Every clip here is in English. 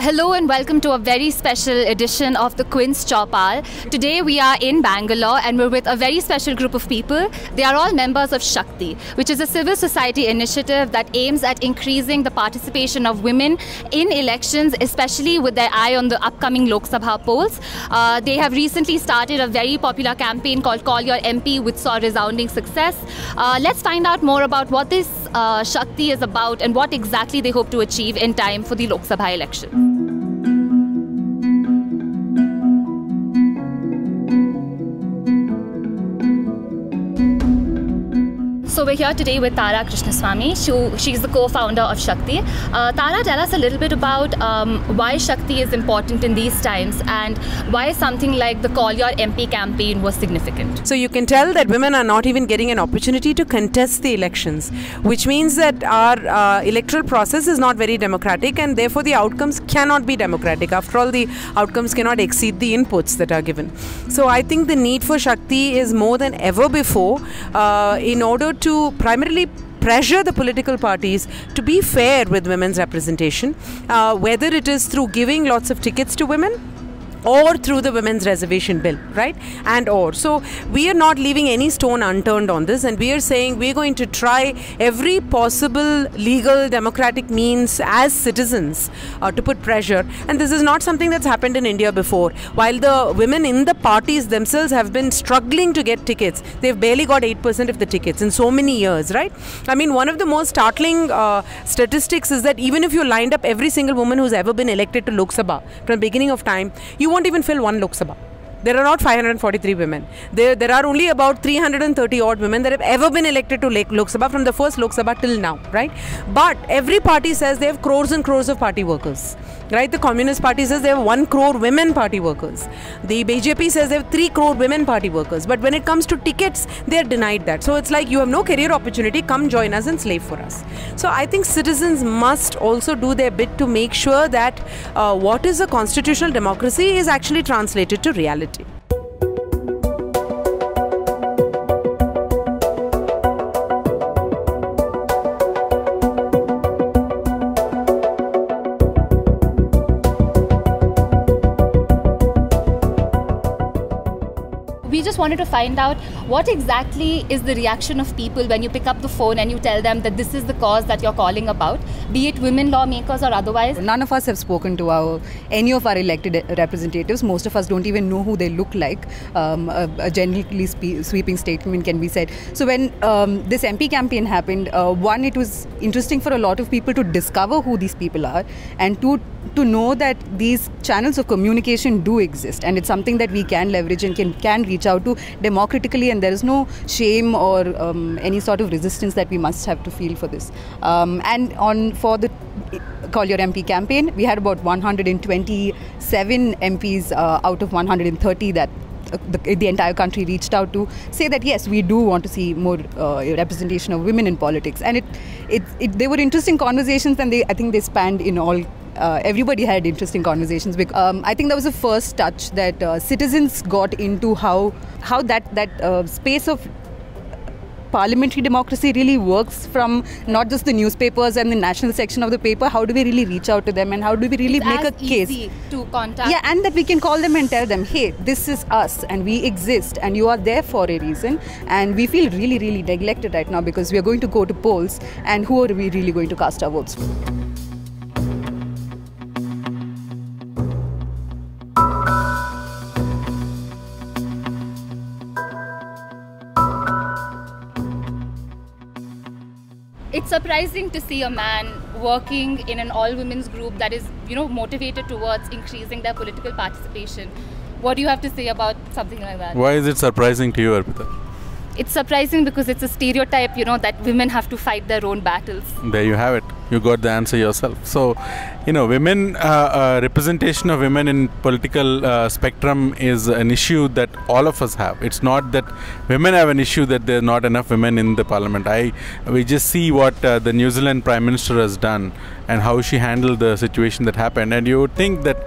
Hello and welcome to a very special edition of the Quint's Chopal. Today we are in Bangalore and we're with a very special group of people. They are all members of Shakti, which is a civil society initiative that aims at increasing the participation of women in elections, especially with their eye on the upcoming Lok Sabha polls. They have recently started a very popular campaign called Call Your MP, which saw resounding success. Let's find out more about what this Shakti is about and what exactly they hope to achieve in time for the Lok Sabha election. So we're here today with Tara Krishnaswamy. She's the co-founder of Shakti. Tara, tell us a little bit about why Shakti is important in these times and why something like the Call Your MP campaign was significant. So you can tell that women are not even getting an opportunity to contest the elections, which means that our electoral process is not very democratic and therefore the outcomes cannot be democratic. After all, the outcomes cannot exceed the inputs that are given. So I think the need for Shakti is more than ever before in order to primarily pressure the political parties to be fair with women's representation, whether it is through giving lots of tickets to women or through the women's reservation bill, right? So we are not leaving any stone unturned on this, and we are saying we're going to try every possible legal democratic means as citizens to put pressure. And this is not something that's happened in India before. While the women in the parties themselves have been struggling to get tickets, they've barely got 8% of the tickets in so many years, right? I mean, one of the most startling statistics is that even if you lined up every single woman who's ever been elected to Lok Sabha from the beginning of time, you won't even fill one Lok Sabha. There are not 543 women. There are only about 330 odd women that have ever been elected to Lok Sabha from the first Lok Sabha till now, right? But every party says they have crores and crores of party workers, right? The Communist Party says they have 1 crore women party workers. The BJP says they have 3 crore women party workers. But when it comes to tickets, they are denied that. So it's like, you have no career opportunity, come join us and slave for us. So I think citizens must also do their bit to make sure that what is a constitutional democracy is actually translated to reality. We just wanted to find out what exactly is the reaction of people when you pick up the phone and you tell them that this is the cause that you're calling about, be it women lawmakers or otherwise. None of us have spoken to any of our elected representatives. Most of us don't even know who they look like. A generally sweeping statement can be said. So when this MP campaign happened, one, it was interesting for a lot of people to discover who these people are, and two, to know that these channels of communication do exist, and it's something that we can leverage and can reach out to democratically, and there is no shame or any sort of resistance that we must have to feel for this. And for the Call Your MP campaign, we had about 127 MPs out of 130 that the entire country reached out to say that yes, we do want to see more representation of women in politics. And they were interesting conversations, and I think they spanned in all. Everybody had interesting conversations. I think that was the first touch that citizens got into how that space of parliamentary democracy really works, from not just the newspapers and the national section of the paper. How do we really reach out to them, and how do we really make a case? Easy to contact. Yeah, and that we can call them and tell them, hey, this is us and we exist and you are there for a reason. And we feel really, really neglected right now because we are going to go to polls, and who are we really going to cast our votes for? It's surprising to see a man working in an all-women's group that is, motivated towards increasing their political participation. What do you have to say about something like that? Why is it surprising to you, Arpita? It's surprising because it's a stereotype, that women have to fight their own battles. There you have it. You got the answer yourself. So, women, representation of women in political spectrum is an issue that all of us have. It's not that women have an issue that there are not enough women in the parliament. We just see what the New Zealand Prime Minister has done and how she handled the situation that happened. And you would think that,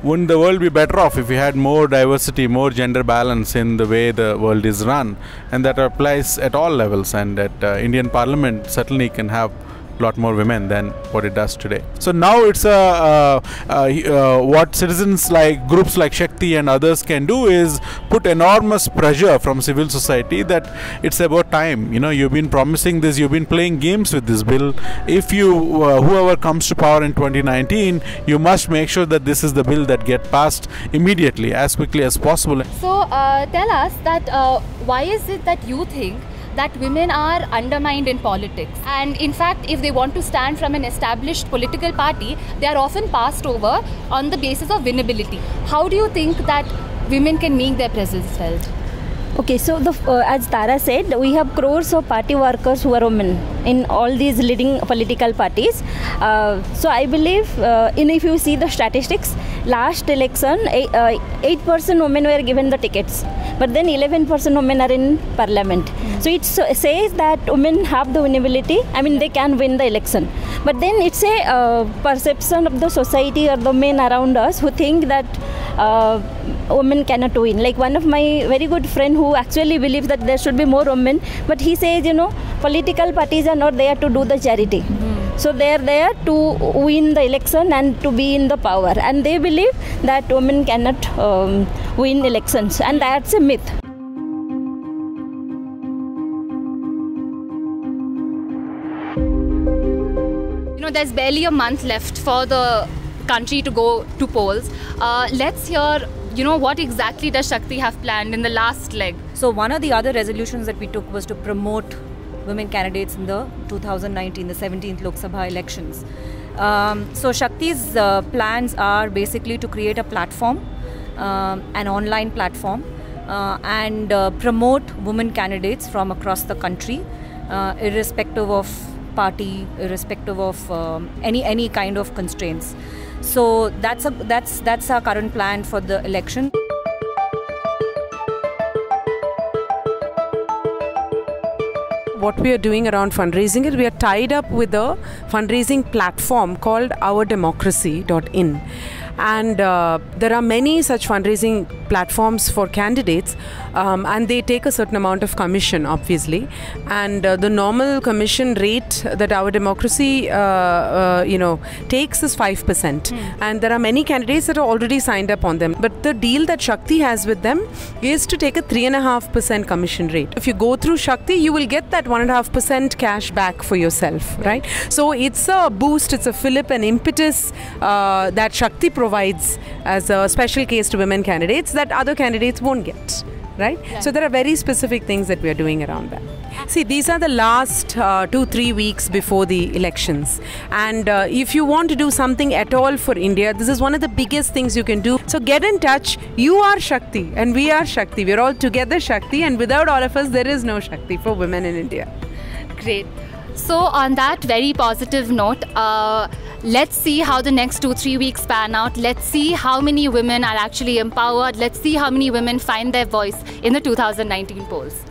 wouldn't the world be better off if we had more diversity, more gender balance in the way the world is run? And that applies at all levels, and that Indian Parliament certainly can have lot more women than what it does today. So now it's what citizens like groups like Shakti and others can do is put enormous pressure from civil society that it's about time. You've been promising this, you've been playing games with this bill. If you whoever comes to power in 2019, you must make sure that this is the bill that get passed immediately, as quickly as possible. So tell us that why is it that you think that women are undermined in politics, and in fact if they want to stand from an established political party, they are often passed over on the basis of winnability. How do you think that women can make their presence felt? Okay, so as Tara said, we have crores of party workers who are women in all these leading political parties. So I believe, if you see the statistics, last election, 8% women were given the tickets, but then 11% women are in parliament. So it says that women have the winnability. I mean, they can win the election. But then it's a perception of the society or the men around us who think that women cannot win. Like one of my very good friend who actually believes that there should be more women, but he says, political parties are not there to do the charity. So they are there to win the election and to be in the power, and they believe that women cannot win elections, and that's a myth. There's barely a month left for the country to go to polls. Let's hear, what exactly does Shakti have planned in the last leg? So one of the other resolutions that we took was to promote women candidates in the 2019, the 17th Lok Sabha elections. So Shakti's plans are basically to create a platform, an online platform, and promote women candidates from across the country, irrespective of party, irrespective of any kind of constraints. So that's our current plan for the election. What we are doing around fundraising is we are tied up with a fundraising platform called ourdemocracy.in. And there are many such fundraising platforms for candidates, and they take a certain amount of commission, obviously. And the normal commission rate that Our Democracy, takes is 5%. And there are many candidates that are already signed up on them. But the deal that Shakti has with them is to take a 3.5% commission rate. If you go through Shakti, you will get that 1.5% cash back for yourself, right? So it's a boost, it's a fillip, an impetus that Shakti provides as a special case to women candidates that other candidates won't get, right? Yeah. So there are very specific things that we are doing around that. See, these are the last 2-3 weeks before the elections, and if you want to do something at all for India, this is one of the biggest things you can do. So get in touch. You are Shakti and we are Shakti. We are all together Shakti, and without all of us there is no Shakti for women in India. Great. So on that very positive note, let's see how the next 2-3 weeks pan out. Let's see how many women are actually empowered. Let's see how many women find their voice in the 2019 polls.